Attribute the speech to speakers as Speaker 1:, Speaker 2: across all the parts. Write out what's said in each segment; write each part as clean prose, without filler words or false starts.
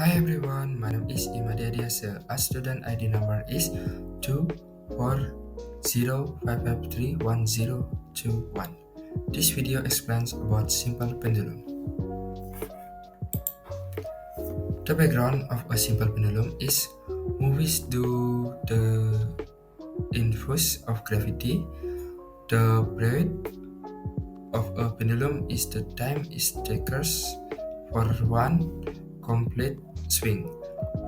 Speaker 1: Hi everyone, my name is Imadi Adiasa. Our student ID number is 24055311021. This video explains about simple pendulum. The background of a simple pendulum is movies due the influence of gravity. The period of a pendulum is the time it takes for one complete swing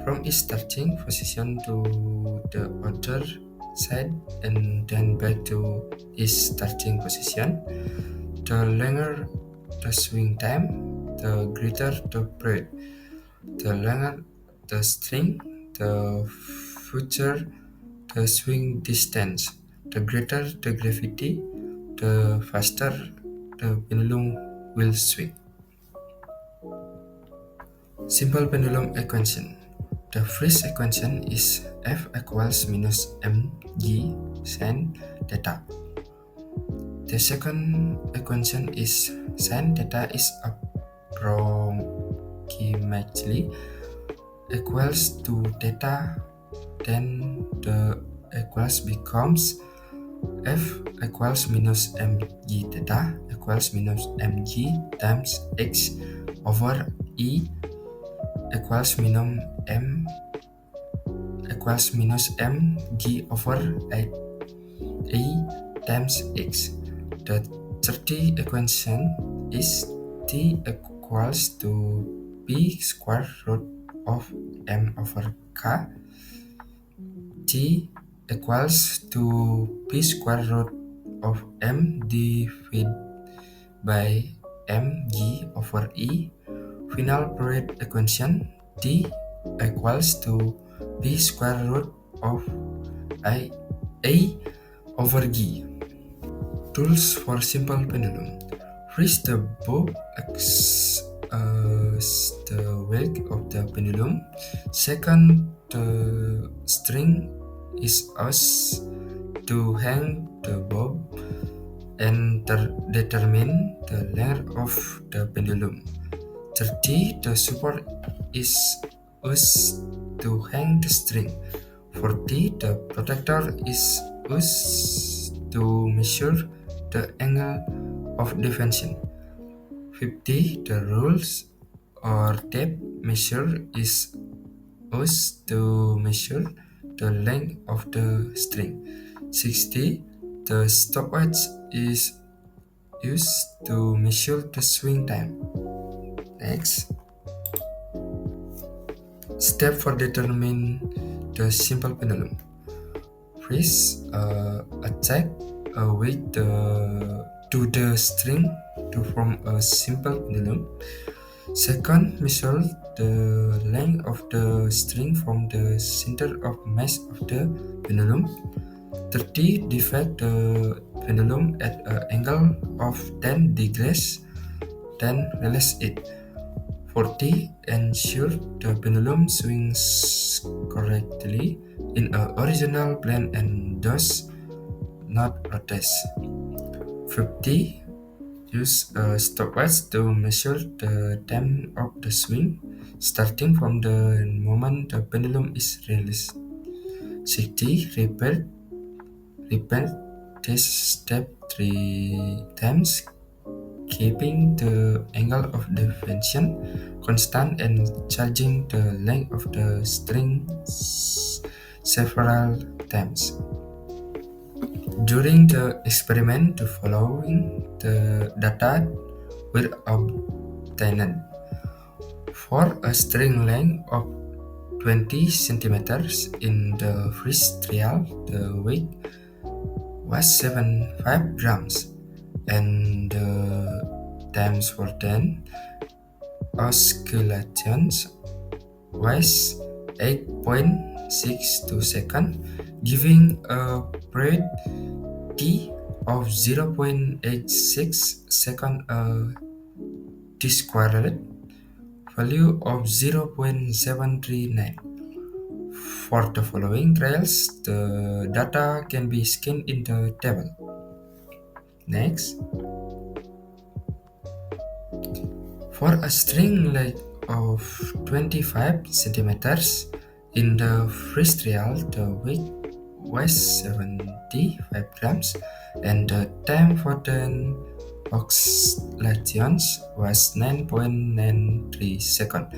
Speaker 1: from its starting position to the other side and then back to its starting position. The longer the swing time, the greater the period. The longer the string, the further the swing distance. The greater the gravity, the faster the pendulum will swing. Simple pendulum equation. The first equation is F equals minus mg sin theta. The second equation is sin theta is approximately equals to theta. Then the equals becomes F equals minus mg theta equals minus mg times x over E equals minus m g over a times x. The third equation is t equals to p square root of m over k. T equals to p square root of m divided by mg over e. Final period equation T equals to p square root of a over g. Tools for simple pendulum. First, the bow the weight of the pendulum. Second, the string is used to hang the bow and determine the length of the pendulum. 30. The support is used to hang the string. 40. The protector is used to measure the angle of deflection. 50. The rules or tape measure is used to measure the length of the string. 60. The stopwatch is used to measure the swing time. Next, step for determine the simple pendulum. First, attach a weight to the string to form a simple pendulum. Second, measure the length of the string from the center of mass of the pendulum. 30. Divide the pendulum at an angle of 10 degrees, then release it. 40. Ensure the pendulum swings correctly in a horizontal plane and does not rotate. 50. Use a stopwatch to measure the time of the swing, starting from the moment the pendulum is released. 60. Repeat this step 3 times, keeping the angle of deflection constant and changing the length of the string several times. During the experiment, the following the data were obtained. For a string length of 20 centimeters in the first trial, the weight was 75 grams and the times for 10 oscillations was 8.62 seconds, giving a period t of 0.86 second, a t-squared value of 0.739. For the following trials, the data can be scanned in the table. Next, for a string length of 25 centimeters. In the first trial, the weight was 75 grams, and the time for the oscillations was 9.93 seconds,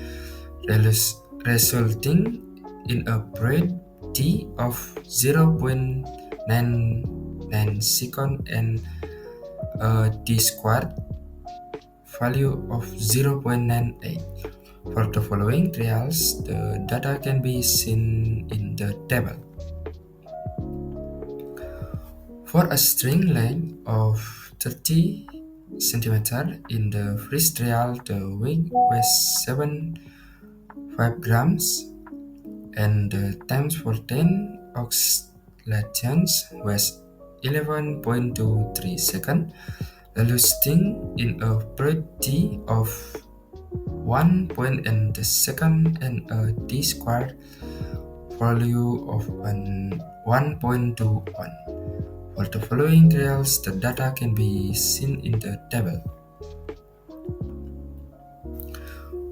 Speaker 1: resulting in a period T of 0.99 second and a D squared value of 0.98. For the following trials, the data can be seen in the table. For a string length of 30 centimeters in the first trial, the weight was 75 grams and the times for 10 oscillations was 11.23 seconds, resulting in a period T of 1 point in the second and a D squared value of 1.21. For the following trials, the data can be seen in the table.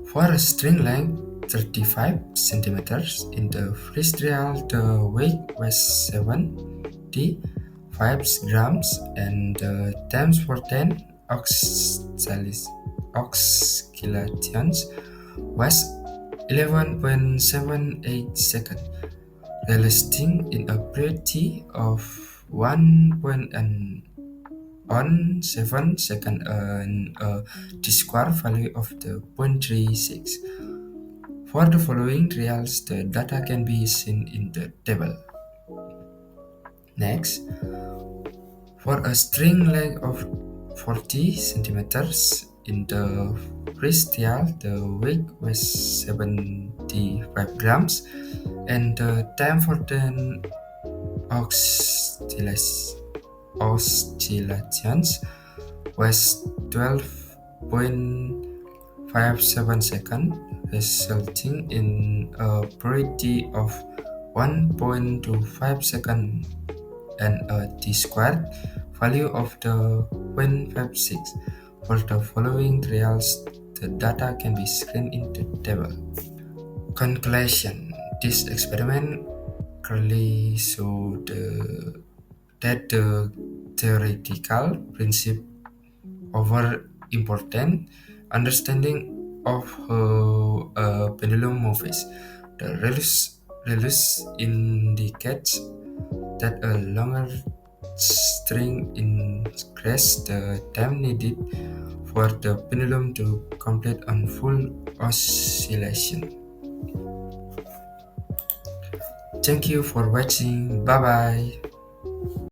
Speaker 1: For a string length 35 centimeters in the first trial, the weight was 75 grams and the times for 10 oscillations was 11.78 seconds, resulting in a period T of 1.17 seconds and a D-squared value of the 0.36. For the following trials, the data can be seen in the table. Next, for a string length of 40 centimeters in the first trial, the weight was 75 grams and the time for the oscillations was 12.57 seconds, resulting in a period of 1.25 seconds and a D-squared value of the 0.56. For the following trials, the data can be seen in the table. Conclusion: this experiment clearly showed that the theoretical principle over important understanding of how a pendulum moves. The release indicates that a longer string increases the time needed for the pendulum to complete a full oscillation. Thank you for watching. Bye bye.